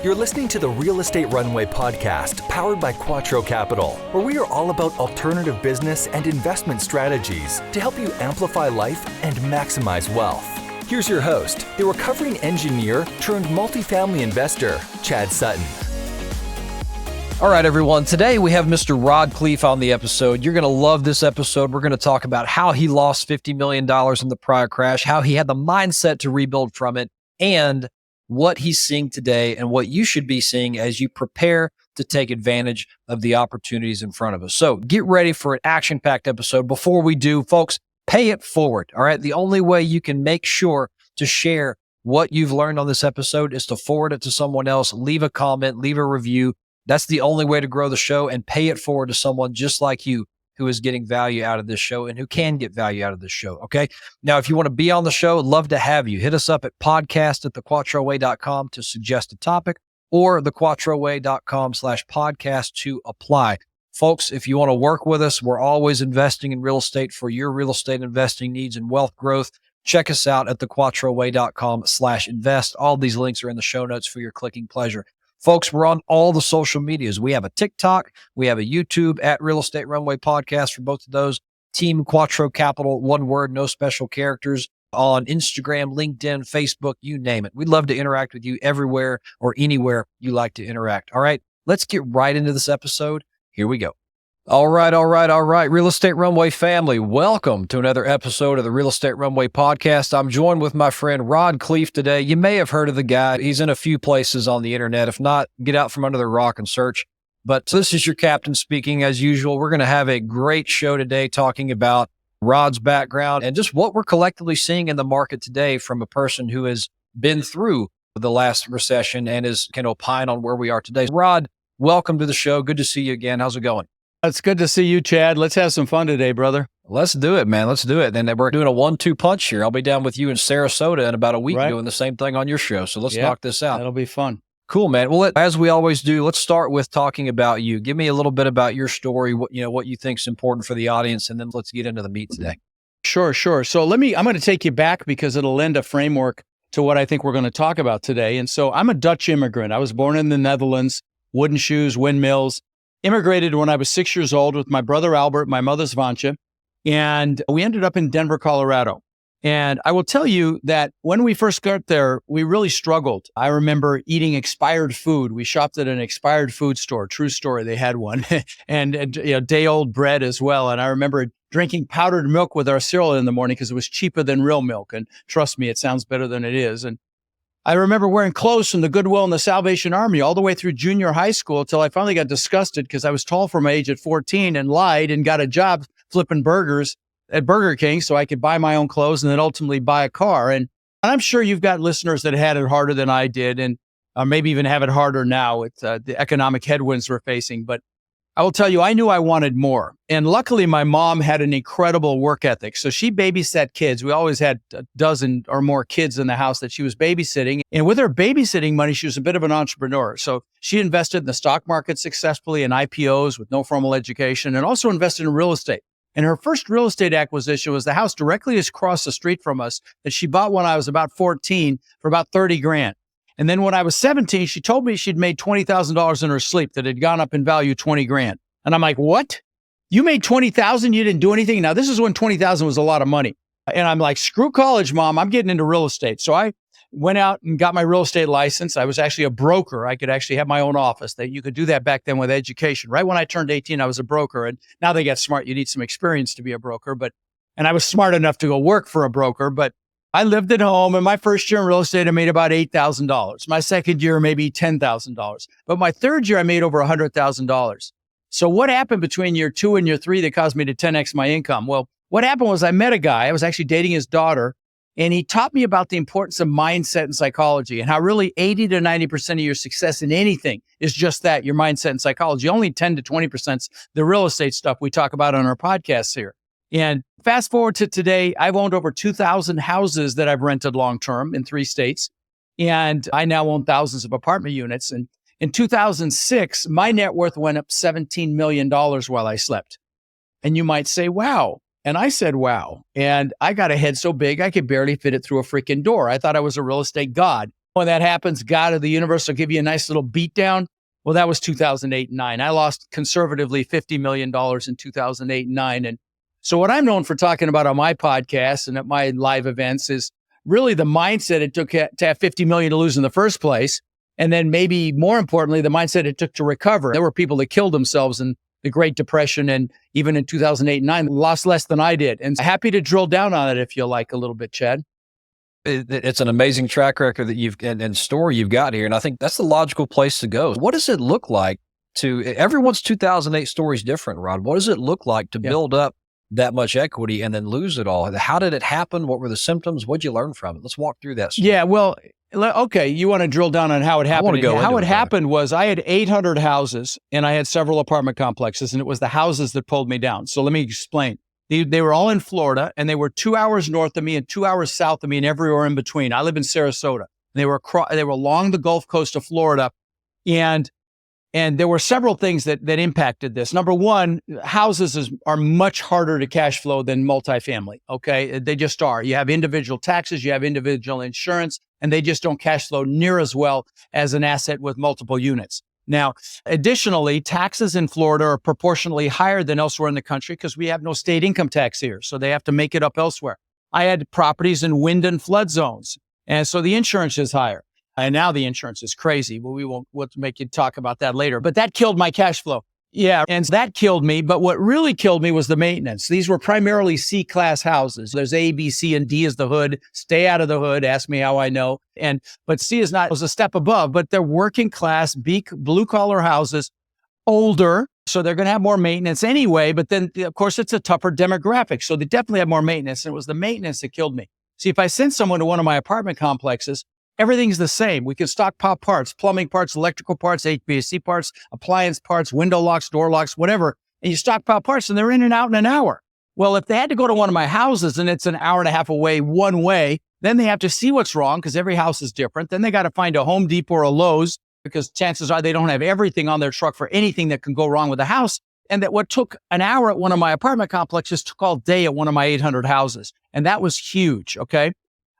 You're listening to the Real Estate Runway podcast, powered by QUATTRO Capital, where we are all about alternative business and investment strategies to help you amplify life and maximize wealth. Here's your host, the recovering engineer turned multifamily investor, Chad Sutton. All right, everyone. Today we have Mr. Rod Khleif on the episode. You're going to love this episode. We're going to talk about how he lost $50 million in the prior crash, how he had the mindset to rebuild from it, and what he's seeing today and what you should be seeing as you prepare to take advantage of the opportunities in front of us. So get ready for an action-packed episode. Before we do, folks, pay it forward. All right. The only way you can make sure to share what you've learned on this episode is to forward it to someone else, leave a comment, leave a review. That's the only way to grow the show, and pay it forward to someone just like you who is getting value out of this show and who can get value out of this show. Okay. Now, if you want to be on the show, love to have you. Hit us up at podcast@thequattroway.com to suggest a topic, or thequattroway.com/podcast to apply. Folks, if you want to work with us, we're always investing in real estate for your real estate investing needs and wealth growth. Check us out at thequattroway.com/invest. All these links are in the show notes for your clicking pleasure. Folks, we're on all the social medias. We have a TikTok. We have a YouTube at Real Estate Runway Podcast for both of those. Team QUATTRO Capital, one word, no special characters, on Instagram, LinkedIn, Facebook, you name it. We'd love to interact with you everywhere or anywhere you like to interact. All right, let's get right into this episode. Here we go. All right. Real Estate Runway family, welcome to another episode of the Real Estate Runway Podcast. I'm joined with my friend Rod Khleif today. You may have heard of the guy. He's in a few places on the internet. If not, get out from under the rock and search. But this is your captain speaking as usual. We're going to have a great show today talking about Rod's background and just what we're collectively seeing in the market today from a person who has been through the last recession and can opine on where we are today. Rod, welcome to the show. Good to see you again. How's it going? It's good to see you, Chad. Let's have some fun today, brother. Let's do it, man. Let's do it. And we're doing a 1-2 punch here. I'll be down with you in Sarasota in about a week doing the same thing on your show. So let's knock this out. That'll be fun. Cool, man. Well, as we always do, let's start with talking about you. Give me a little bit about your story, what you think is important for the audience, and then let's get into the meat today. Sure. So I'm going to take you back because it'll lend a framework to what I think we're going to talk about today. And so I'm a Dutch immigrant. I was born in the Netherlands, wooden shoes, windmills. Immigrated when I was 6 years old with my brother Albert, my mother Svancha, and we ended up in Denver, Colorado. And I will tell you that when we first got there, we really struggled. I remember eating expired food. We shopped at an expired food store. True story, they had one, and day-old bread as well. And I remember drinking powdered milk with our cereal in the morning because it was cheaper than real milk. And trust me, it sounds better than it is. And I remember wearing clothes from the Goodwill and the Salvation Army all the way through junior high school until I finally got disgusted because I was tall for my age at 14 and lied and got a job flipping burgers at Burger King so I could buy my own clothes and then ultimately buy a car. And I'm sure you've got listeners that had it harder than I did and maybe even have it harder now with the economic headwinds we're facing. But I will tell you, I knew I wanted more. And luckily, my mom had an incredible work ethic. So she babysat kids. We always had a dozen or more kids in the house that she was babysitting. And with her babysitting money, she was a bit of an entrepreneur. So she invested in the stock market successfully in IPOs with no formal education, and also invested in real estate. And her first real estate acquisition was the house directly across the street from us that she bought when I was about 14 for about 30 grand. And then when I was 17, she told me she'd made $20,000 in her sleep that had gone up in value 20 grand. And I'm like, what? You made 20,000? You didn't do anything? Now, this is when 20,000 was a lot of money. And I'm like, screw college, Mom. I'm getting into real estate. So I went out and got my real estate license. I was actually a broker. I could actually have my own office. That you could do that back then with education. Right when I turned 18, I was a broker. And now they got smart. You need some experience to be a broker. And I was smart enough to go work for a broker. But I lived at home, and my first year in real estate, I made about $8,000. My second year, maybe $10,000. But my third year, I made over $100,000. So what happened between year 2 and year 3 that caused me to 10x my income? Well, what happened was I met a guy. I was actually dating his daughter, and he taught me about the importance of mindset and psychology and how really 80 to 90% of your success in anything is just that, your mindset and psychology. Only 10 to 20% is the real estate stuff we talk about on our podcasts here. And fast forward to today, I've owned over 2,000 houses that I've rented long-term in 3 states. And I now own thousands of apartment units. And in 2006, my net worth went up $17 million while I slept. And you might say, wow. And I said, wow. And I got a head so big, I could barely fit it through a freaking door. I thought I was a real estate god. When that happens, God or the universe will give you a nice little beat down. Well, that was 2008 and 9. I lost conservatively $50 million in 2008 and 9. And so what I'm known for talking about on my podcast and at my live events is really the mindset it took to have 50 million to lose in the first place. And then maybe more importantly, the mindset it took to recover. There were people that killed themselves in the Great Depression and even in 2008 and 9, lost less than I did. And happy to drill down on it if you like a little bit, Chad. It's an amazing track record that you've and story you've got here. And I think that's the logical place to go. What does it look like everyone's 2008 story is different, Rod. What does it look like to build up that much equity and then lose it all? How did it happen? What were the symptoms? What'd you learn from it? Let's walk through that story. Yeah, well, okay. You want to drill down on how it happened? How it happened was I had 800 houses and I had several apartment complexes, and it was the houses that pulled me down. So let me explain. They were all in Florida, and they were 2 hours north of me and 2 hours south of me and everywhere in between. I live in Sarasota. They were along the Gulf Coast of Florida, and there were several things that impacted this. Number one, houses are much harder to cash flow than multifamily. Okay, they just are. You have individual taxes, you have individual insurance, and they just don't cash flow near as well as an asset with multiple units. Now, additionally, taxes in Florida are proportionally higher than elsewhere in the country because we have no state income tax here. So they have to make it up elsewhere. I had properties in wind and flood zones, and so the insurance is higher. And now the insurance is crazy. Well, we'll make you talk about that later. But that killed my cash flow. Yeah, and that killed me. But what really killed me was the maintenance. These were primarily C-class houses. There's A, B, C, and D is the hood. Stay out of the hood. Ask me how I know. But C was a step above. But they're working class, blue collar houses, older. So they're going to have more maintenance anyway. But then, of course, it's a tougher demographic. So they definitely have more maintenance. And it was the maintenance that killed me. See, if I send someone to one of my apartment complexes, everything's the same. We can stockpile parts, plumbing parts, electrical parts, HVAC parts, appliance parts, window locks, door locks, whatever. And you stockpile parts and they're in and out in an hour. Well, if they had to go to one of my houses and it's an hour and a half away one way, then they have to see what's wrong because every house is different. Then they got to find a Home Depot or a Lowe's because chances are they don't have everything on their truck for anything that can go wrong with the house. And that what took an hour at one of my apartment complexes took all day at one of my 800 houses. And that was huge. Okay.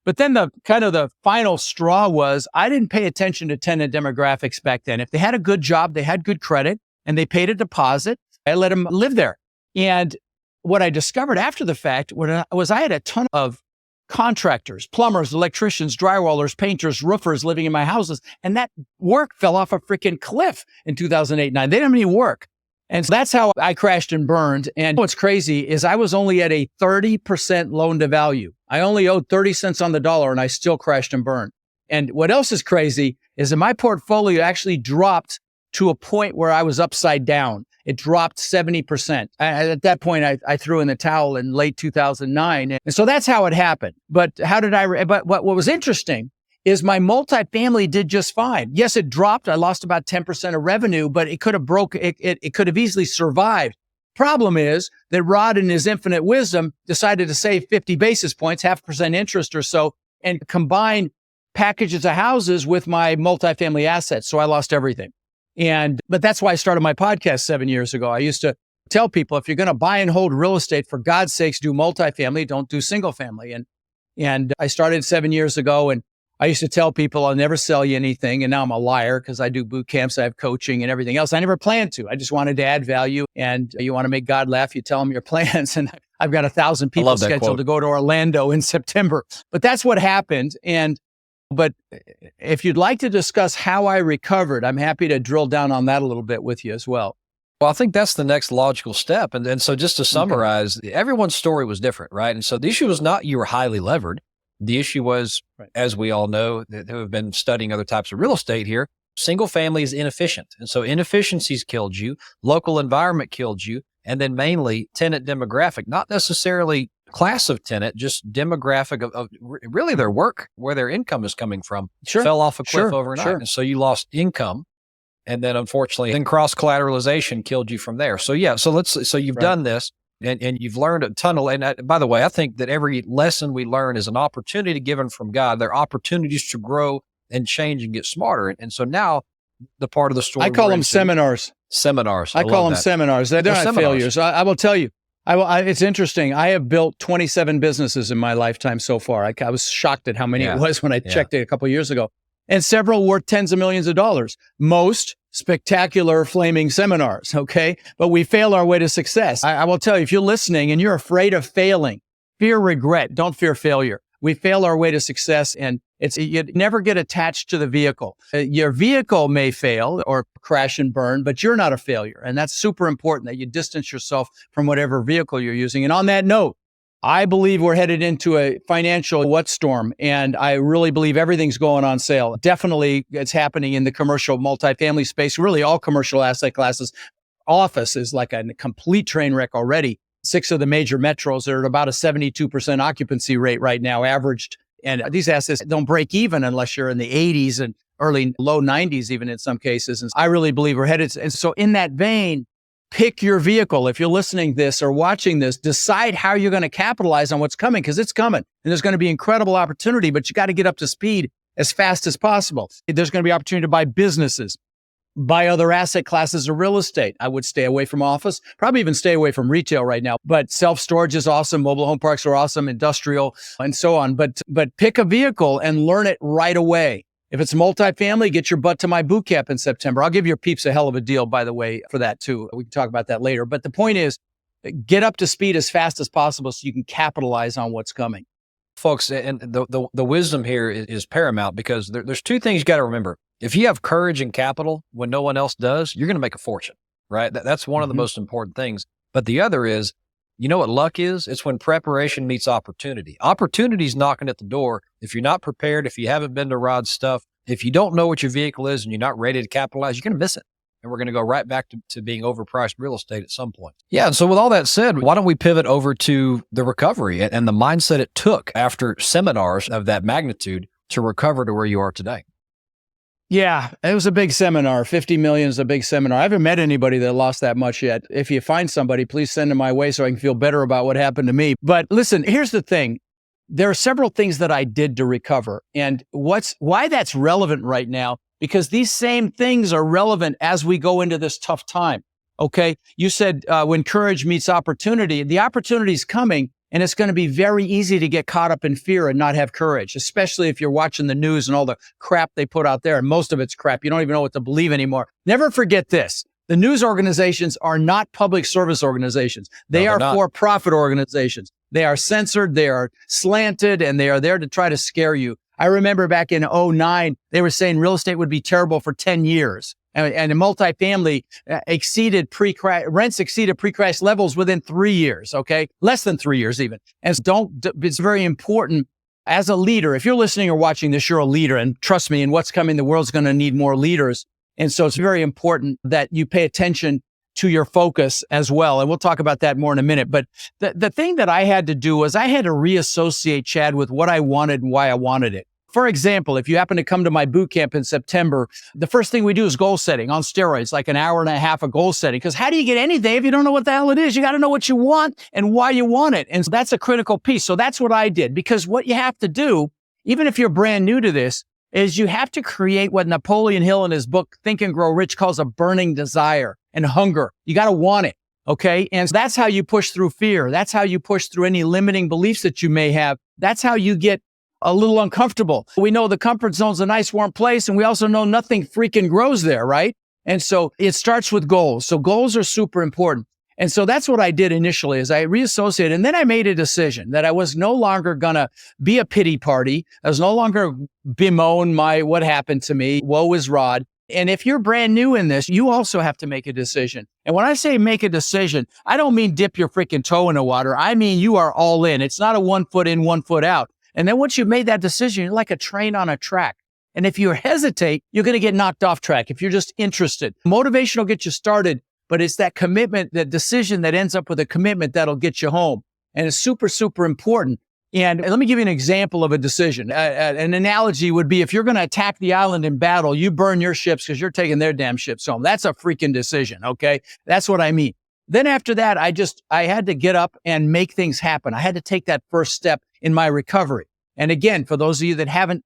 But then the final straw was I didn't pay attention to tenant demographics back then. If they had a good job, they had good credit, and they paid a deposit, I let them live there. And what I discovered after the fact was I had a ton of contractors, plumbers, electricians, drywallers, painters, roofers living in my houses. And that work fell off a freaking cliff in 2008-9. They didn't have any work. And so that's how I crashed and burned. And what's crazy is I was only at a 30% loan to value. I only owed 30 cents on the dollar and I still crashed and burned. And what else is crazy is that my portfolio actually dropped to a point where I was upside down. It dropped 70%. At that point, I threw in the towel in late 2009. And so that's how it happened. But but what was interesting is my multifamily did just fine. Yes, it dropped. I lost about 10% of revenue, but it could have it could have easily survived. Problem is that Rod in his infinite wisdom decided to save 50 basis points, 0.5% interest or so, and combine packages of houses with my multifamily assets. So I lost everything. But that's why I started my podcast 7 years ago. I used to tell people, if you're going to buy and hold real estate, for God's sakes, do multifamily, don't do single family. And I started 7 years ago, and I used to tell people I'll never sell you anything. And now I'm a liar because I do boot camps, I have coaching and everything else. I never planned to. I just wanted to add value. And you want to make God laugh, you tell him your plans. And I've got 1,000 people scheduled to go to Orlando in September. But that's what happened. But if you'd like to discuss how I recovered, I'm happy to drill down on that a little bit with you as well. Well, I think that's the next logical step. And so just to summarize, everyone's story was different, right? And so the issue was not you were highly levered. The issue was, as we all know, who have been studying other types of real estate here, single family is inefficient. And so inefficiencies killed you, local environment killed you, and then mainly tenant demographic, not necessarily class of tenant, just demographic of really their work, where their income is coming from, fell off a cliff overnight. And so you lost income. And then unfortunately, then cross collateralization killed you from there. So so you've done this. And you've learned a ton of, and by the way, I think that every lesson we learn is an opportunity given from God. They're opportunities to grow and change and get smarter. And so now the part of the story. I call them seminars. Seminars. I call them seminars. They're not failures. I will tell you, it's interesting. I have built 27 businesses in my lifetime so far. I was shocked at how many it was when I checked it a couple of years ago. and several worth tens of millions of dollars. Most spectacular flaming seminars, okay? But we fail our way to success. I will tell you, if you're listening and you're afraid of failing, fear regret, don't fear failure. We fail our way to success, and you never get attached to the vehicle. Your vehicle may fail or crash and burn, but you're not a failure. And that's super important that you distance yourself from whatever vehicle you're using. And on that note, I believe we're headed into a financial what storm, and I really believe everything's going on sale. Definitely it's happening in the commercial multifamily space, really all commercial asset classes. Office is like a complete train wreck already. 6 of the major metros are at about a 72% occupancy rate right now, averaged. And these assets don't break even unless you're in the 80s and low 90s, even in some cases. And I really believe we're headed. And so in that vein, pick your vehicle. If you're listening to this or watching this, decide how you're going to capitalize on what's coming, because it's coming. And there's going to be incredible opportunity, but you got to get up to speed as fast as possible. There's going to be opportunity to buy businesses, buy other asset classes of real estate. I would stay away from office, probably even stay away from retail right now. But self-storage is awesome. Mobile home parks are awesome, industrial, and so on. But pick a vehicle and learn it right away. If it's multifamily, get your butt to my boot camp in September. I'll give your peeps a hell of a deal, by the way, for that too. We can talk about that later. But the point is, get up to speed as fast as possible so you can capitalize on what's coming. Folks, and the wisdom here is paramount, because there's 2 things you got to remember. If you have courage and capital when no one else does, you're going to make a fortune, right? That's one of the most important things. But the other is, you know what luck is? It's when preparation meets opportunity. Opportunity's knocking at the door. If you're not prepared, if you haven't been to Rod's stuff, if you don't know what your vehicle is and you're not ready to capitalize, you're going to miss it. And we're going to go right back to being overpriced real estate at some point. Yeah. And so with all that said, why don't we pivot over to the recovery and the mindset it took after seminars of that magnitude to recover to where you are today? Yeah, it was a big seminar. 50 million is a big seminar. I haven't met anybody that lost that much yet. If you find somebody, please send them my way so I can feel better about what happened to me. But listen, here's the thing. There are several things that I did to recover. And why that's relevant right now, because these same things are relevant as we go into this tough time. Okay. You said when courage meets opportunity, the opportunity is coming, and it's going to be very easy to get caught up in fear and not have courage, especially if you're watching the news and all the crap they put out there. And most of it's crap. You don't even know what to believe anymore. Never forget this. The news organizations are not public service organizations. They are for-profit organizations. They are censored, they are slanted, and they are there to try to scare you. I remember back in 2009, they were saying real estate would be terrible for 10 years. And multifamily rents exceeded pre-crash levels within 3 years, okay? Less than 3 years even. And it's very important as a leader. If you're listening or watching this, you're a leader. And trust me, in what's coming, the world's going to need more leaders. And so it's very important that you pay attention to your focus as well. And we'll talk about that more in a minute. But the thing that I had to do was I had to reassociate, Chad, with what I wanted and why I wanted it. For example, if you happen to come to my boot camp in September, the first thing we do is goal setting on steroids, like an hour and a half of goal setting. Because how do you get anything if you don't know what the hell it is? You got to know what you want and why you want it. And so that's a critical piece. So that's what I did, because what you have to do, even if you're brand new to this, is you have to create what Napoleon Hill in his book, Think and Grow Rich, calls a burning desire and hunger. You got to want it. Okay. And that's how you push through fear. That's how you push through any limiting beliefs that you may have. That's how you get a little uncomfortable. We know the comfort zone's a nice warm place, and we also know nothing freaking grows there, right? And so it starts with goals. So goals are super important. And so that's what I did initially, is I reassociated, and then I made a decision that I was no longer gonna be a pity party. I was no longer bemoan what happened to me. Woe is Rod. And if you're brand new in this, you also have to make a decision. And when I say make a decision, I don't mean dip your freaking toe in the water. I mean, you are all in. It's not a 1 foot in, 1 foot out. And then once you've made that decision, you're like a train on a track. And if you hesitate, you're going to get knocked off track if you're just interested. Motivation will get you started, but it's that commitment, that decision that ends up with a commitment that'll get you home. And it's super, super important. And let me give you an example of a decision. An analogy would be, if you're going to attack the island in battle, you burn your ships because you're taking their damn ships home. That's a freaking decision, okay? That's what I mean. Then after that, I had to get up and make things happen. I had to take that first step in my recovery. And again, for those of you that haven't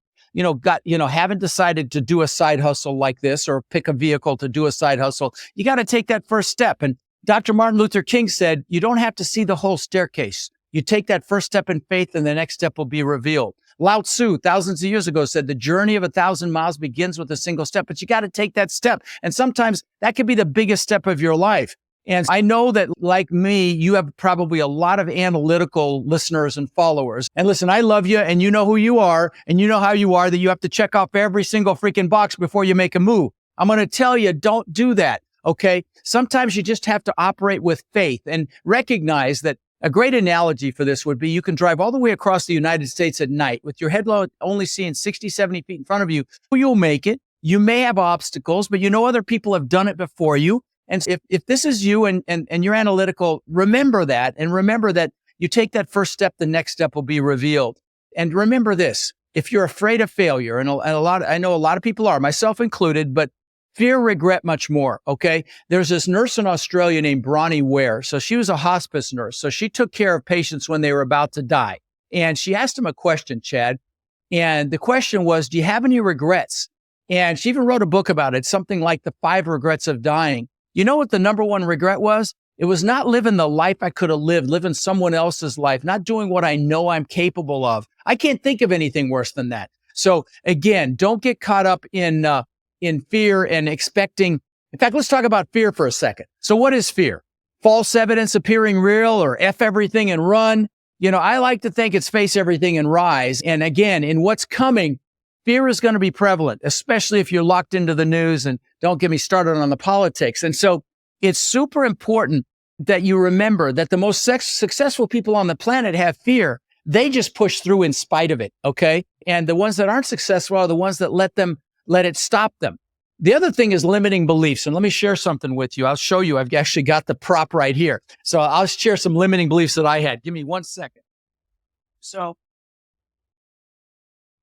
decided to do a side hustle like this, or pick a vehicle to do a side hustle, you got to take that first step. And Dr. Martin Luther King said, you don't have to see the whole staircase. You take that first step in faith, and the next step will be revealed. Lao Tzu, thousands of years ago, said the journey of 1,000 miles begins with a single step, but you got to take that step. And sometimes that could be the biggest step of your life. And I know that, like me, you have probably a lot of analytical listeners and followers. And listen, I love you, and you know who you are, and you know how you are, that you have to check off every single freaking box before you make a move. I'm going to tell you, don't do that, okay? Sometimes you just have to operate with faith and recognize that a great analogy for this would be you can drive all the way across the United States at night with your headlight only seeing 60, 70 feet in front of you. You'll make it. You may have obstacles, but you know other people have done it before you. And if this is you and you're analytical, remember that, and remember that you take that first step, the next step will be revealed. And remember this, if you're afraid of failure, and I know a lot of people are, myself included, but fear, regret much more, okay? There's this nurse in Australia named Bronnie Ware. So she was a hospice nurse. So she took care of patients when they were about to die. And she asked him a question, Chad. And the question was, do you have any regrets? And she even wrote a book about it, something like The 5 Regrets of Dying. You know what the number one regret was? It was not living the life I could have lived, living someone else's life, not doing what I know I'm capable of. I can't think of anything worse than that. So again, don't get caught up in fear and expecting. In fact, let's talk about fear for a second. So what is fear? False evidence appearing real, or F everything and run? You know, I like to think it's face everything and rise. And again, in what's coming, fear is going to be prevalent, especially if you're locked into the news, and don't get me started on the politics. And so it's super important that you remember that the most successful people on the planet have fear. They just push through in spite of it, okay? And the ones that aren't successful are the ones that let it stop them. The other thing is limiting beliefs. And let me share something with you. I'll show you. I've actually got the prop right here. So I'll share some limiting beliefs that I had. Give me 1 second. So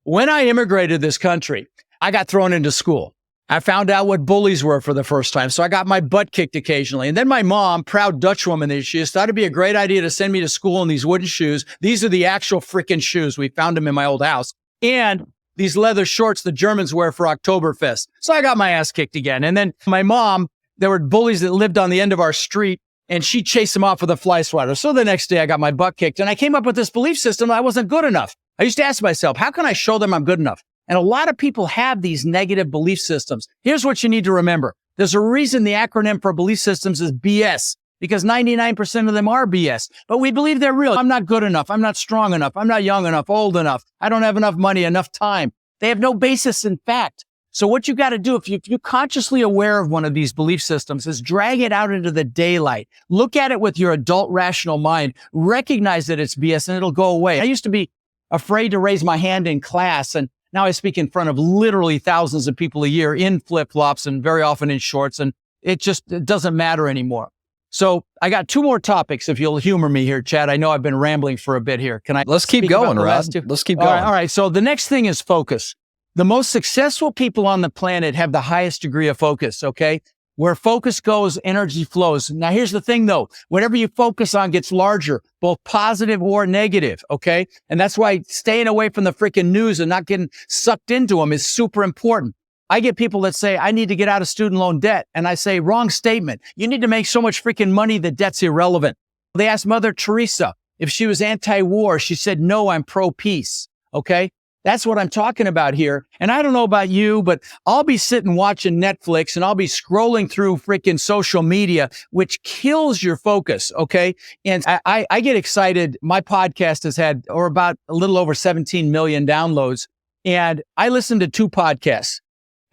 when I immigrated this country, I got thrown into school. I found out what bullies were for the first time. So I got my butt kicked occasionally. And then my mom, proud Dutch woman that she is, thought it'd be a great idea to send me to school in these wooden shoes. These are the actual freaking shoes. We found them in my old house. And these leather shorts the Germans wear for Oktoberfest. So I got my ass kicked again. And then my mom, there were bullies that lived on the end of our street, and she chased them off with a fly swatter. So the next day I got my butt kicked, and I came up with this belief system that I wasn't good enough. I used to ask myself, how can I show them I'm good enough? And a lot of people have these negative belief systems. Here's what you need to remember. There's a reason the acronym for belief systems is BS, because 99% of them are BS, but we believe they're real. I'm not good enough. I'm not strong enough. I'm not young enough, old enough. I don't have enough money, enough time. They have no basis in fact. So what you got to do, if you're consciously aware of one of these belief systems, is drag it out into the daylight. Look at it with your adult rational mind. Recognize that it's BS and it'll go away. I used to be afraid to raise my hand in class, and now I speak in front of literally thousands of people a year in flip-flops and very often in shorts, and it doesn't matter anymore. So I got 2 more topics, if you'll humor me here, Chad. I know I've been rambling for a bit here. Can I? Let's keep going, Rod. Let's keep going. All right. So the next thing is focus. The most successful people on the planet have the highest degree of focus, okay? Where focus goes, energy flows. Now, here's the thing, though. Whatever you focus on gets larger, both positive or negative, okay? And that's why staying away from the freaking news and not getting sucked into them is super important. I get people that say, I need to get out of student loan debt. And I say, wrong statement. You need to make so much freaking money that debt's irrelevant. They asked Mother Teresa if she was anti-war. She said, no, I'm pro-peace, okay? That's what I'm talking about here. And I don't know about you, but I'll be sitting watching Netflix and I'll be scrolling through freaking social media, which kills your focus, okay? And I get excited. My podcast has had, or about a little over 17 million downloads. And I listen to 2 podcasts.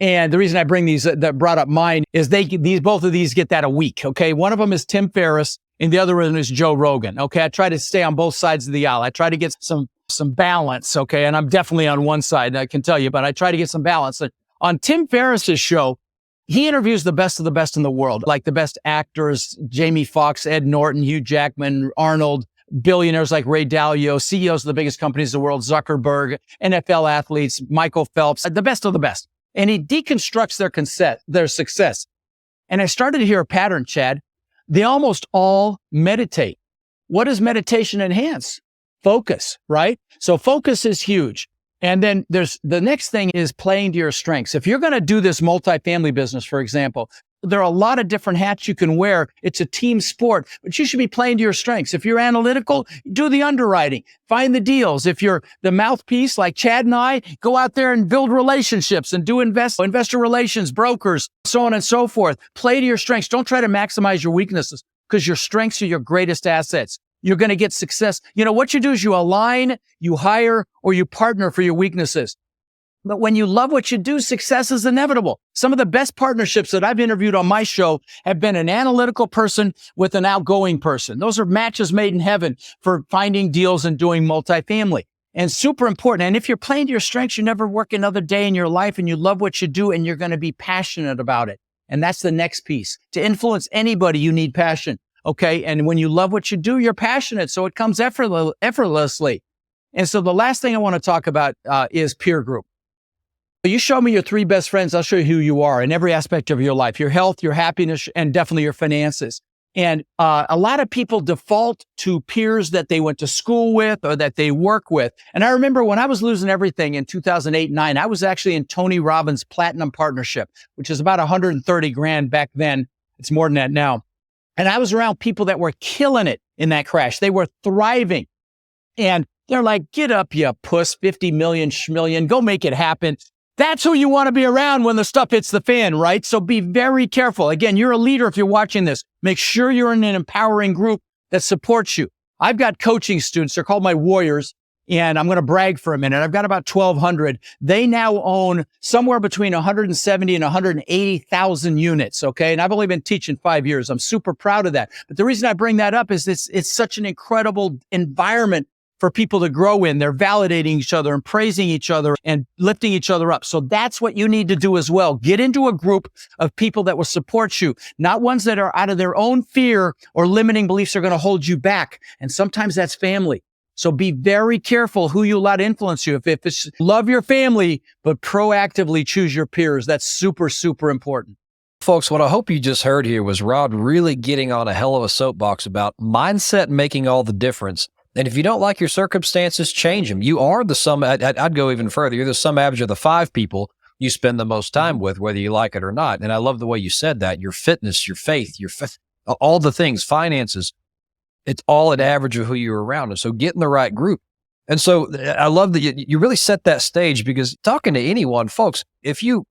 And the reason I bring these, that brought up mine, is both of these get that a week, okay? One of them is Tim Ferriss and the other one is Joe Rogan, okay? I try to stay on both sides of the aisle. I try to get some balance, okay? And I'm definitely on one side, I can tell you, but I try to get some balance. On Tim Ferriss's show, he interviews the best of the best in the world, like the best actors, Jamie Foxx, Ed Norton, Hugh Jackman, Arnold, billionaires like Ray Dalio, CEOs of the biggest companies in the world, Zuckerberg, NFL athletes, Michael Phelps, the best of the best. And he deconstructs their success. And I started to hear a pattern, Chad. They almost all meditate. What does meditation enhance? Focus, right? So focus is huge. And then there's the next thing is playing to your strengths. If you're going to do this multifamily business, for example, there are a lot of different hats you can wear. It's a team sport, but you should be playing to your strengths. If you're analytical, do the underwriting, find the deals. If you're the mouthpiece like Chad and I, go out there and build relationships and do investor relations, brokers, so on and so forth. Play to your strengths. Don't try to maximize your weaknesses because your strengths are your greatest assets. You're going to get success. What you do is you align, you hire, or you partner for your weaknesses. But when you love what you do, success is inevitable. Some of the best partnerships that I've interviewed on my show have been an analytical person with an outgoing person. Those are matches made in heaven for finding deals and doing multifamily. And super important. And if you're playing to your strengths, you never work another day in your life and you love what you do and you're going to be passionate about it. And that's the next piece. To influence anybody, you need passion. Okay. And when you love what you do, you're passionate. So it comes effortlessly. And so the last thing I want to talk about is peer group. You show me your 3 best friends, I'll show you who you are in every aspect of your life, your health, your happiness, and definitely your finances. And a lot of people default to peers that they went to school with or that they work with. And I remember when I was losing everything in 2008, 9, I was actually in Tony Robbins' Platinum Partnership, which is about 130 grand back then. It's more than that now. And I was around people that were killing it in that crash. They were thriving. And they're like, get up, you puss, 50 million, schmillion, go make it happen. That's who you want to be around when the stuff hits the fan, right? So be very careful. Again, you're a leader if you're watching this. Make sure you're in an empowering group that supports you. I've got coaching students. They're called my warriors. And I'm going to brag for a minute. I've got about 1,200. They now own somewhere between 170 and 180,000 units. Okay. And I've only been teaching 5 years. I'm super proud of that. But the reason I bring that up is it's such an incredible environment for people to grow in. They're validating each other and praising each other and lifting each other up. So that's what you need to do as well. Get into a group of people that will support you, not ones that are out of their own fear or limiting beliefs are going to hold you back. And sometimes that's family. So be very careful who you allow to influence you. If it's love your family, but proactively choose your peers. That's super, super important. Folks, what I hope you just heard here was Rod really getting on a hell of a soapbox about mindset making all the difference. And if you don't like your circumstances, change them. You are the sum, I'd go even further. You're the sum average of the 5 people you spend the most time with, whether you like it or not. And I love the way you said that. Your fitness, your faith, all the things, finances, it's all an average of who you're around. And so get in the right group. And so I love that you really set that stage, because talking to anyone, folks, if you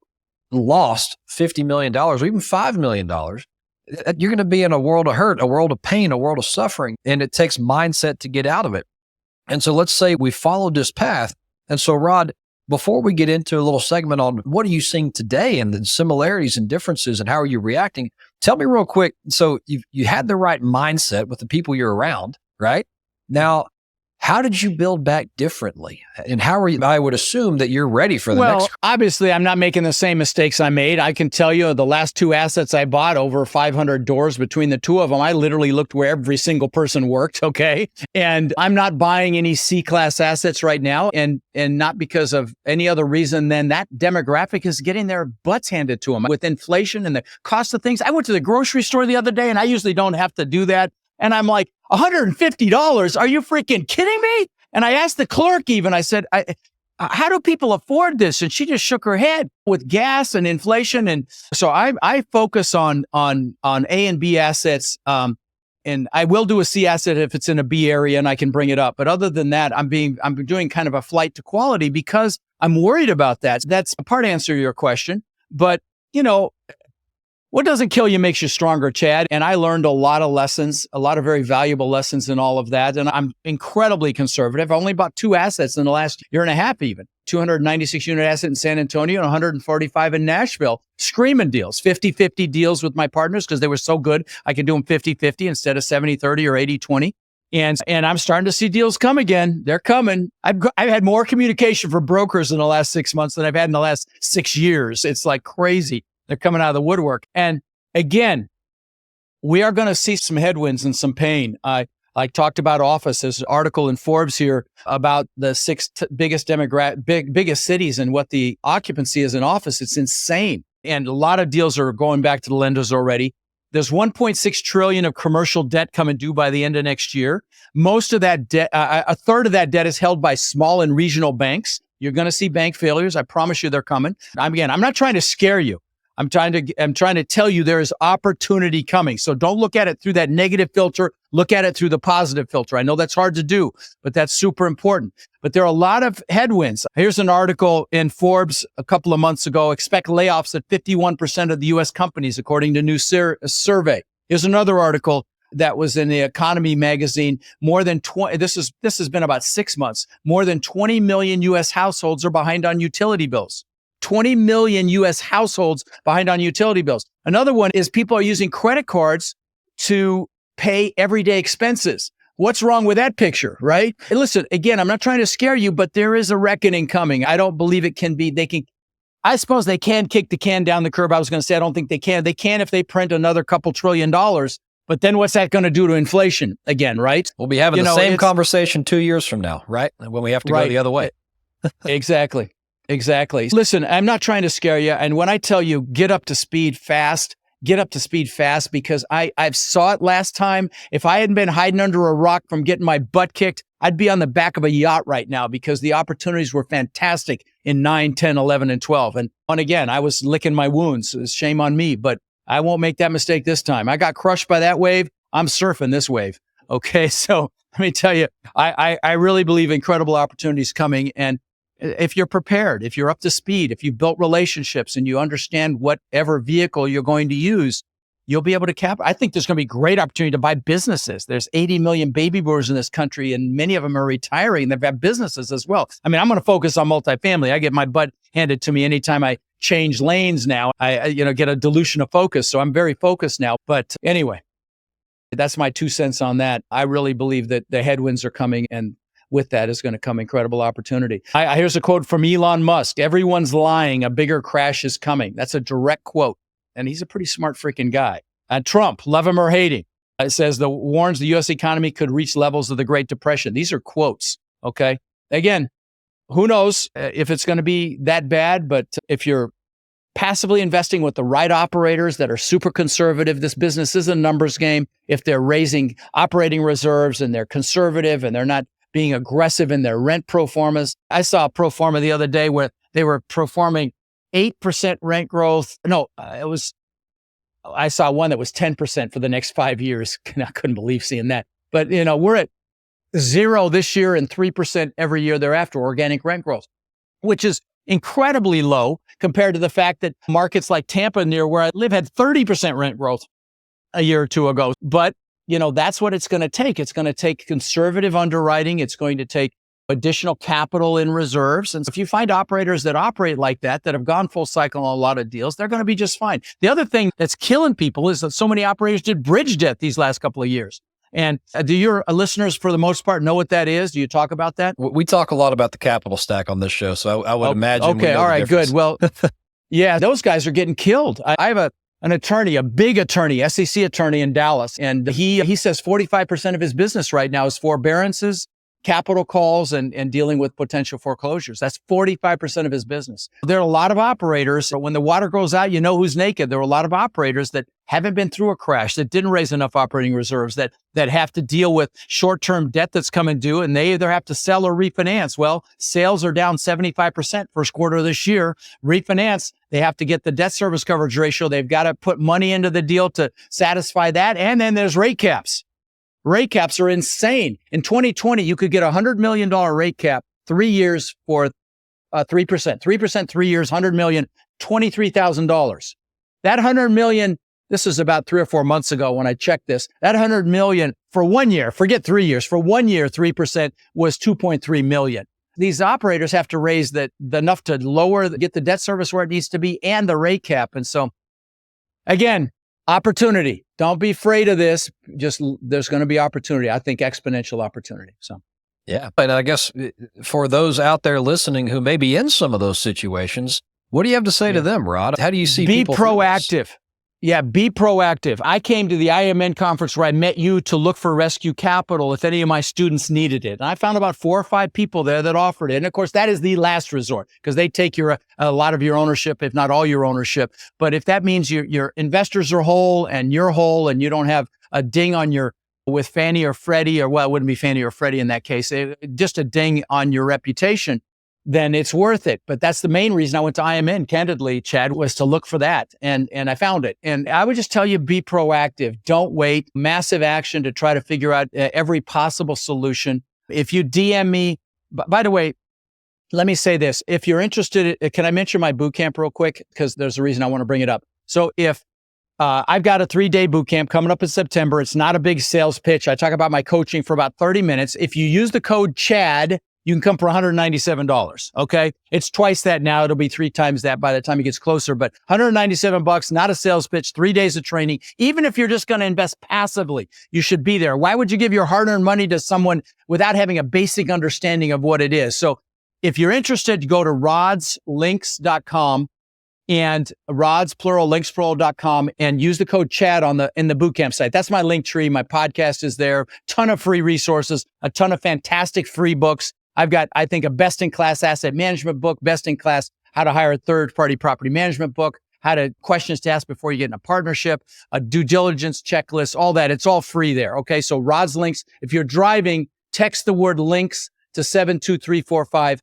lost $50 million or even $5 million, you're going to be in a world of hurt, a world of pain, a world of suffering, and it takes mindset to get out of it. And so let's say we followed this path. And so, Rod, before we get into a little segment on what are you seeing today and the similarities and differences and how are you reacting, tell me real quick. So you had the right mindset with the people you're around, right? Now, how did you build back differently? And how are you? I would assume that you're ready for the next. Well, obviously, I'm not making the same mistakes I made. I can tell you the last 2 assets I bought, over 500 doors between the 2 of them. I literally looked where every single person worked. Okay. And I'm not buying any C-class assets right now. And not because of any other reason than that demographic is getting their butts handed to them with inflation and the cost of things. I went to the grocery store the other day, and I usually don't have to do that. And I'm like, $150? Are you freaking kidding me? And I asked the clerk even, I said, how do people afford this? And she just shook her head with gas and inflation. And so I focus on A and B assets. And I will do a C asset if it's in a B area and I can bring it up. But other than that, I'm doing kind of a flight to quality because I'm worried about that. That's a part answer to your question. But, what doesn't kill you makes you stronger, Chad. And I learned a lot of lessons, a lot of very valuable lessons in all of that. And I'm incredibly conservative. I only bought 2 assets in the last year and a half even. 296 unit asset in San Antonio and 145 in Nashville. Screaming deals, 50-50 deals with my partners because they were so good. I could do them 50-50 instead of 70-30 or 80-20. And I'm starting to see deals come again. They're coming. I've had more communication for brokers in the last 6 months than I've had in the last 6 years. It's like crazy. They're coming out of the woodwork. And again, we are going to see some headwinds and some pain. I talked about office. There's an article in Forbes here about the 6 biggest biggest cities and what the occupancy is in office. It's insane. And a lot of deals are going back to the lenders already. There's $1.6 trillion of commercial debt coming due by the end of next year. Most of that debt, a third of that debt is held by small and regional banks. You're going to see bank failures. I promise you they're coming. I'm not trying to scare you. I'm trying to tell you there is opportunity coming. So don't look at it through that negative filter. Look at it through the positive filter. I know that's hard to do, but that's super important. But there are a lot of headwinds. Here's an article in Forbes a couple of months ago. Expect layoffs at 51% of the U.S. companies, according to a new survey. Here's another article that was in the Economy magazine. More than 20. This has been about 6 months. More than 20 million U.S. households are behind on utility bills. 20 million U.S. households behind on utility bills. Another one is people are using credit cards to pay everyday expenses. What's wrong with that picture, right? And listen, again, I'm not trying to scare you, but there is a reckoning coming. I don't believe it can be. I suppose they can kick the can down the curb. I was going to say, I don't think they can. They can if they print another couple $1 trillion. But then what's that going to do to inflation again, right? We'll be having the same conversation 2 years from now, right? When we have to go the other way. Exactly. Listen, I'm not trying to scare you. And when I tell you get up to speed fast because I saw it last time. If I hadn't been hiding under a rock from getting my butt kicked, I'd be on the back of a yacht right now because the opportunities were fantastic in 9, 10, 11, and 12. And again, I was licking my wounds. Shame on me, but I won't make that mistake this time. I got crushed by that wave. I'm surfing this wave. Okay. So let me tell you, I really believe incredible opportunities coming. And if you're prepared, if you're up to speed, if you've built relationships and you understand whatever vehicle you're going to use, you'll be able to I think there's going to be great opportunity to buy businesses. There's 80 million baby boomers in this country, and many of them are retiring. They've got businesses as well. I mean, I'm going to focus on multifamily. I get my butt handed to me anytime I change lanes now. I get a dilution of focus. So I'm very focused now. But anyway, that's my 2 cents on that. I really believe that the headwinds are coming, and with that is going to come incredible opportunity. Here's a quote from Elon Musk. Everyone's lying. A bigger crash is coming. That's a direct quote. And he's a pretty smart freaking guy. Trump, love him or hate him, it says warns the U.S. economy could reach levels of the Great Depression. These are quotes. Okay. Again, who knows if it's going to be that bad, but if you're passively investing with the right operators that are super conservative, this business is a numbers game. If they're raising operating reserves and they're conservative and they're not being aggressive in their rent pro formas. I saw a pro forma the other day where they were performing 8% rent growth. No, I saw one that was 10% for the next 5 years. I couldn't believe seeing that. But, we're at 0 this year and 3% every year thereafter, organic rent growth, which is incredibly low compared to the fact that markets like Tampa, near where I live, had 30% rent growth a year or two ago. But that's what it's going to take. It's going to take conservative underwriting. It's going to take additional capital in reserves. And if you find operators that operate like that have gone full cycle on a lot of deals, they're going to be just fine. The other thing that's killing people is that so many operators did bridge debt these last couple of years. And do your listeners, for the most part, know what that is? Do you talk about that? We talk a lot about the capital stack on this show, so I would imagine. Okay, all right, good. Well, yeah, those guys are getting killed. I have an attorney, a big attorney, SEC attorney in Dallas. And he says 45% of his business right now is forbearances, capital calls, and dealing with potential foreclosures. That's 45% of his business. There are a lot of operators, when the water goes out, you know who's naked. There are a lot of operators that haven't been through a crash, that didn't raise enough operating reserves, that have to deal with short-term debt that's coming due, and they either have to sell or refinance. Well, sales are down 75% first quarter of this year. Refinance, they have to get the debt service coverage ratio. They've got to put money into the deal to satisfy that. And then there's rate caps. Rate caps are insane. In 2020, you could get a $100 million rate cap, 3 years for 3%. 3%, 3 years, $100 million, $23,000. That $100 million, this is about 3 or 4 months ago when I checked this, that $100 million for 1 year, forget 3 years, for 1 year, 3% was $2.3 million. These operators have to raise enough to get the debt service where it needs to be and the rate cap. And so, again, opportunity. Don't be afraid of this. Just there's going to be opportunity. I think exponential opportunity. So, yeah. And I guess for those out there listening who may be in some of those situations, what do you have to say to them, Rod? How do you see people? Be proactive. Yeah, be proactive. I came to the IMN conference where I met you to look for rescue capital if any of my students needed it. And I found about 4 or 5 people there that offered it. And of course, that is the last resort because they take a lot of your ownership, if not all your ownership. But if that means your investors are whole and you're whole and you don't have a ding on with Fannie or Freddie, or well, it wouldn't be Fannie or Freddie in that case, just a ding on your reputation, then it's worth it. But that's the main reason I went to IMN, candidly, Chad, was to look for that. And I found it. And I would just tell you, be proactive. Don't wait. Massive action to try to figure out every possible solution. If you DM me, by the way, let me say this. If you're interested, can I mention my boot camp real quick? Because there's a reason I want to bring it up. So if I've got a 3-day boot camp coming up in September. It's not a big sales pitch. I talk about my coaching for about 30 minutes. If you use the code CHAD, you can come for $197. Okay. It's twice that now. It'll be 3 times that by the time it gets closer, but $197, not a sales pitch, 3 days of training. Even if you're just going to invest passively, you should be there. Why would you give your hard-earned money to someone without having a basic understanding of what it is? So if you're interested, go to rodslinks.com and rods, plural, links, plural.com, and use the code CHAD in the bootcamp site. That's my link tree. My podcast is there. Ton of free resources, a ton of fantastic free books. I've got, I think, a best-in-class asset management book, best-in-class how to hire a third-party property management book, questions to ask before you get in a partnership, a due diligence checklist, all that. It's all free there. Okay. So Rod's Links, if you're driving, text the word links to 72345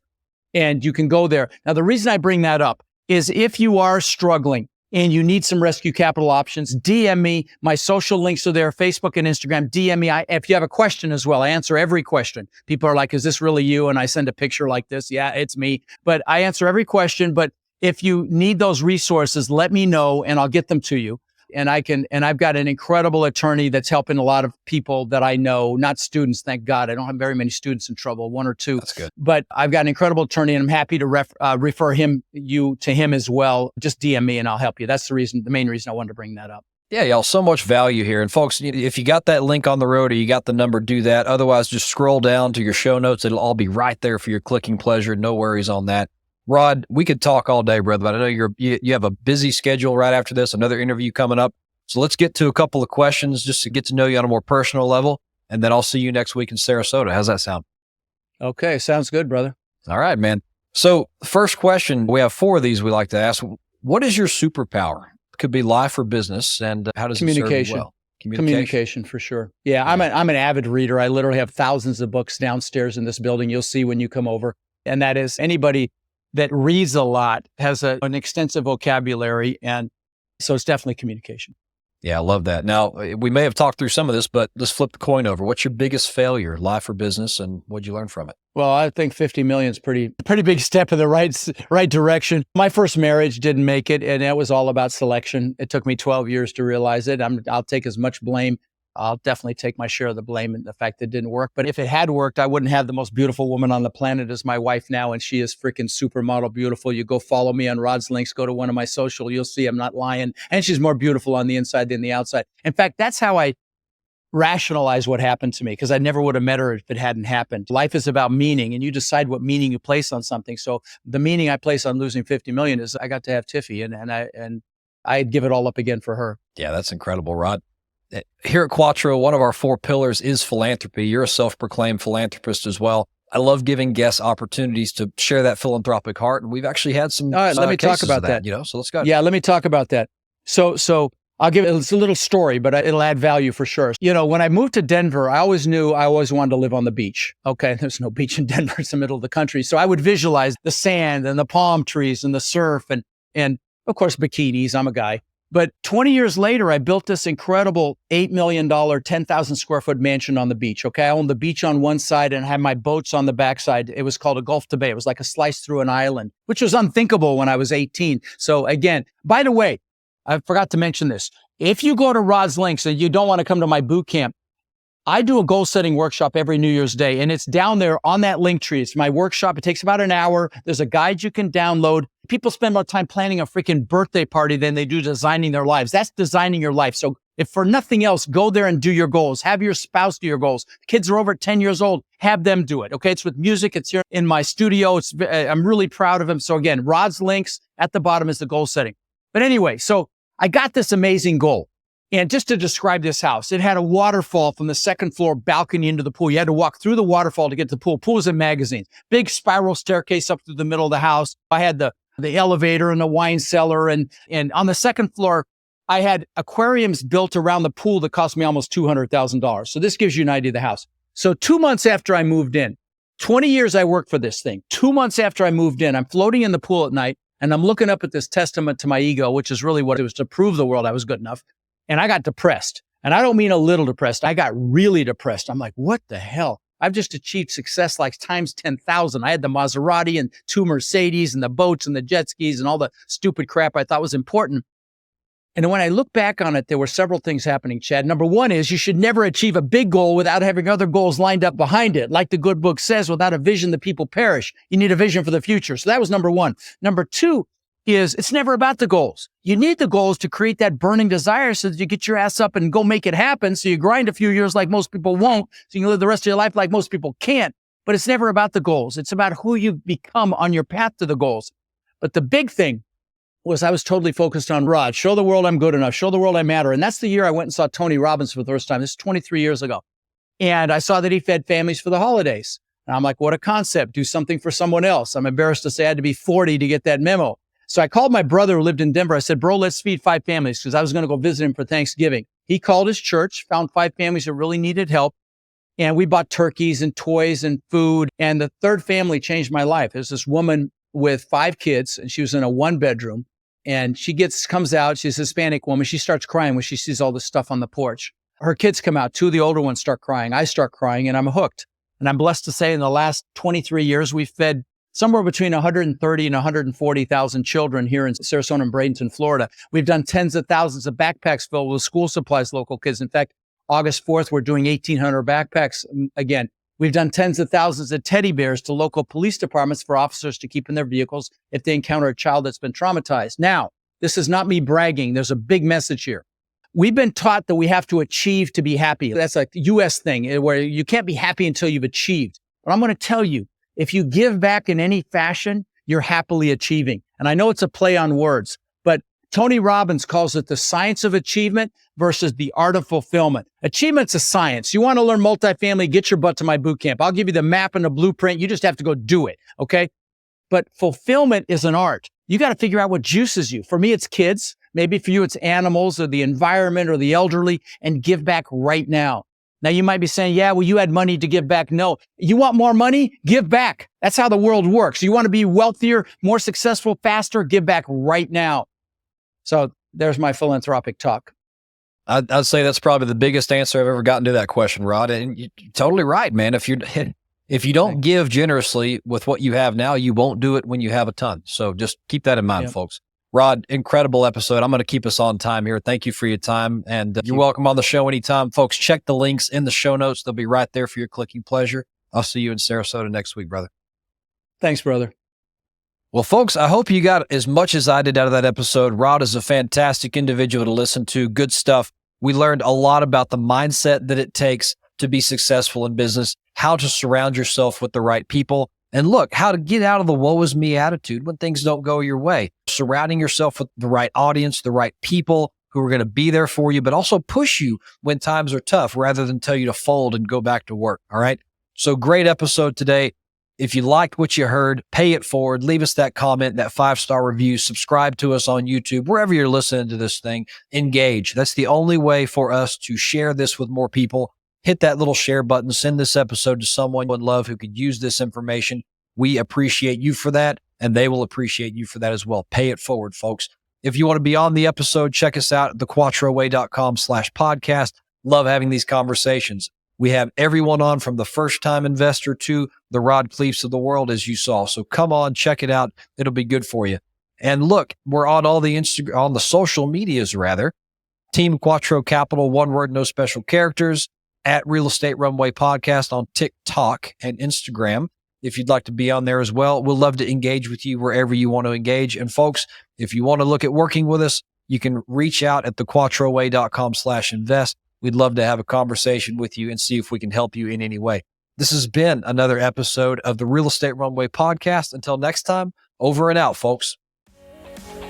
and you can go there. Now, the reason I bring that up is if you are struggling and you need some rescue capital options, DM me. My social links are there, Facebook and Instagram. DM me. If you have a question as well, I answer every question. People are like, is this really you? And I send a picture like this. Yeah, it's me. But I answer every question. But if you need those resources, let me know and I'll get them to you. And I've got an incredible attorney that's helping a lot of people that I know, not students, thank God. I don't have very many students in trouble, 1 or 2. That's good. But I've got an incredible attorney and I'm happy to refer you to him as well. Just DM me and I'll help you. That's the main reason I wanted to bring that up. Yeah, y'all, so much value here. And folks, if you got that link on the road or you got the number, do that. Otherwise, just scroll down to your show notes. It'll all be right there for your clicking pleasure. No worries on that. Rod, we could talk all day, brother, but I know you have a busy schedule right after this, another interview coming up. So let's get to a couple of questions just to get to know you on a more personal level. And then I'll see you next week in Sarasota. How's that sound? Okay. Sounds good, brother. All right, man. So first question, we have 4 of these we like to ask. What is your superpower? It could be life or business. And how does it serve you well? Communication for sure. Yeah. I'm an avid reader. I literally have thousands of books downstairs in this building. You'll see when you come over. And that is anybody that reads a lot has an extensive vocabulary. And so it's definitely communication. Yeah, I love that. Now, we may have talked through some of this, but let's flip the coin over. What's your biggest failure, life or business, and what'd you learn from it? Well, I think 50 million is pretty big step in the right direction. My first marriage didn't make it, and it was all about selection. It took me 12 years to realize it. I'll take as much blame. I'll definitely take my share of the blame and the fact that it didn't work. But if it had worked, I wouldn't have the most beautiful woman on the planet as my wife now. And she is freaking supermodel beautiful. You go follow me on Rod's Links, go to one of my social, you'll see I'm not lying. And she's more beautiful on the inside than the outside. In fact, that's how I rationalize what happened to me, because I never would have met her if it hadn't happened. Life is about meaning, and you decide what meaning you place on something. So the meaning I place on losing 50 million is I got to have Tiffy, and I'd give it all up again for her. Yeah, that's incredible, Rod. Here at Quattro, one of our 4 pillars is philanthropy. You're a self-proclaimed philanthropist as well. I love giving guests opportunities to share that philanthropic heart, and we've actually had some. All right, let me talk about that. So let's go. Yeah, let me talk about that. So I'll give it's a little story, but it'll add value for sure. When I moved to Denver, I always knew I always wanted to live on the beach. Okay, there's no beach in Denver; it's the middle of the country. So I would visualize the sand and the palm trees and the surf and of course bikinis. I'm a guy. But 20 years later, I built this incredible $8 million, 10,000 square foot mansion on the beach. Okay. I owned the beach on one side and had my boats on the backside. It was called a Gulf to Bay. It was like a slice through an island, which was unthinkable when I was 18. So again, by the way, I forgot to mention this. If you go to Rod's Links and you don't want to come to my boot camp, I do a goal setting workshop every New Year's Day, and it's down there on that link tree. It's my workshop. It takes about an hour. There's a guide you can download. People spend more time planning a freaking birthday party than they do designing their lives. That's designing your life. So if for nothing else, go there and do your goals. Have your spouse do your goals. Kids are over 10 years old. Have them do it. Okay. It's with music. It's here in my studio. I'm really proud of them. So again, Rod's Links at the bottom is the goal setting. But anyway, so I got this amazing goal. And just to describe this house, it had a waterfall from the second floor balcony into the pool. You had to walk through the waterfall to get to the pool. Pool was in magazines. Big spiral staircase up through the middle of the house. I had the elevator and the wine cellar. And on the second floor, I had aquariums built around the pool that cost me almost $200,000. So this gives you an idea of the house. So 2 months after I moved in, 20 years I worked for this thing. 2 months after I moved in, I'm floating in the pool at night and I'm looking up at this testament to my ego, which is really what it was, to prove the world I was good enough. And I got depressed. And I don't mean a little depressed. I got really depressed. I'm like, what the hell? I've just achieved success like times 10,000. I had the Maserati and 2 Mercedes and the boats and the jet skis and all the stupid crap I thought was important. And when I look back on it, there were several things happening, Chad. Number one is you should never achieve a big goal without having other goals lined up behind it. Like the good book says, without a vision, the people perish. You need a vision for the future. So that was number one. Number two is it's never about the goals. You need the goals to create that burning desire so that you get your ass up and go make it happen. So you grind a few years like most people won't. So you can live the rest of your life like most people can't. But it's never about the goals. It's about who you become on your path to the goals. But the big thing was I was totally focused on Rod. Show the world I'm good enough. Show the world I matter. And that's the year I went and saw Tony Robbins for the first time. This is 23 years ago. And I saw that he fed families for the holidays. And I'm like, what a concept. Do something for someone else. I'm embarrassed to say I had to be 40 to get that memo. So I called my brother who lived in Denver. I said, bro, let's feed 5 families because I was going to go visit him for Thanksgiving. He called his church, found 5 families that really needed help. And we bought turkeys and toys and food. And the third family changed my life. There's this woman with 5 kids and she was in a 1-bedroom. And she comes out, she's a Hispanic woman. She starts crying when she sees all this stuff on the porch. Her kids come out. 2 of the older ones start crying. I start crying and I'm hooked. And I'm blessed to say in the last 23 years, we've fed somewhere between 130 and 140,000 children here in Sarasota and Bradenton, Florida. We've done tens of thousands of backpacks filled with school supplies, local kids. In fact, August 4th, we're doing 1,800 backpacks again. We've done tens of thousands of teddy bears to local police departments for officers to keep in their vehicles if they encounter a child that's been traumatized. Now, this is not me bragging. There's a big message here. We've been taught that we have to achieve to be happy. That's a U.S. thing where you can't be happy until you've achieved. But I'm going to tell you, if you give back in any fashion, you're happily achieving. And I know it's a play on words, but Tony Robbins calls it the science of achievement versus the art of fulfillment. Achievement's a science. You want to learn multifamily, get your butt to my boot camp. I'll give you the map and the blueprint. You just have to go do it, okay? But fulfillment is an art. You got to figure out what juices you. For me, it's kids. Maybe for you, it's animals or the environment or the elderly, and give back right now. Now, you might be saying, yeah, well, you had money to give back. No. You want more money? Give back. That's how the world works. You want to be wealthier, more successful, faster? Give back right now. So there's my philanthropic talk. I'd say that's probably the biggest answer I've ever gotten to that question, Rod. And you're totally right, man. If you don't give generously with what you have now, you won't do it when you have a ton. So just keep that in mind, folks. Rod, incredible episode. I'm going to keep us on time here. Thank you for your time. And you're welcome on the show anytime. Folks, check the links in the show notes. They'll be right there for your clicking pleasure. I'll see you in Sarasota next week, brother. Thanks, brother. Well, folks, I hope you got as much as I did out of that episode. Rod is a fantastic individual to listen to. Good stuff. We learned a lot about the mindset that it takes to be successful in business, how to surround yourself with the right people, and look, how to get out of the woe is me attitude when things don't go your way. Surrounding yourself with the right audience, the right people who are going to be there for you, but also push you when times are tough rather than tell you to fold and go back to work. All right. So great episode today. If you liked what you heard, pay it forward. Leave us that comment, that 5-star review. Subscribe to us on YouTube, wherever you're listening to this thing. Engage. That's the only way for us to share this with more people. Hit that little share button. Send this episode to someone you love who could use this information. We appreciate you for that, and they will appreciate you for that as well. Pay it forward, folks. If you want to be on the episode, check us out at thequattroway.com/podcast. Love having these conversations. We have everyone on from the first-time investor to the Rod Khleifs of the world, as you saw. So come on, check it out. It'll be good for you. And look, we're on all the on the social medias, rather. Team Quattro Capital, one word, no special characters, at Real Estate Runway Podcast on TikTok and Instagram. If you'd like to be on there as well, we'll love to engage with you wherever you want to engage. And folks, if you want to look at working with us, you can reach out at thequattroway.com/invest. We'd love to have a conversation with you and see if we can help you in any way. This has been another episode of the Real Estate Runway Podcast. Until next time, over and out, folks.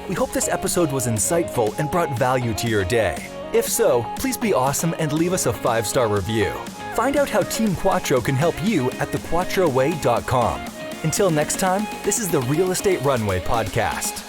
We hope this episode was insightful and brought value to your day. If so, please be awesome and leave us a 5-star review. Find out how Team Quattro can help you at thequattroway.com. Until next time, this is the Real Estate Runway Podcast.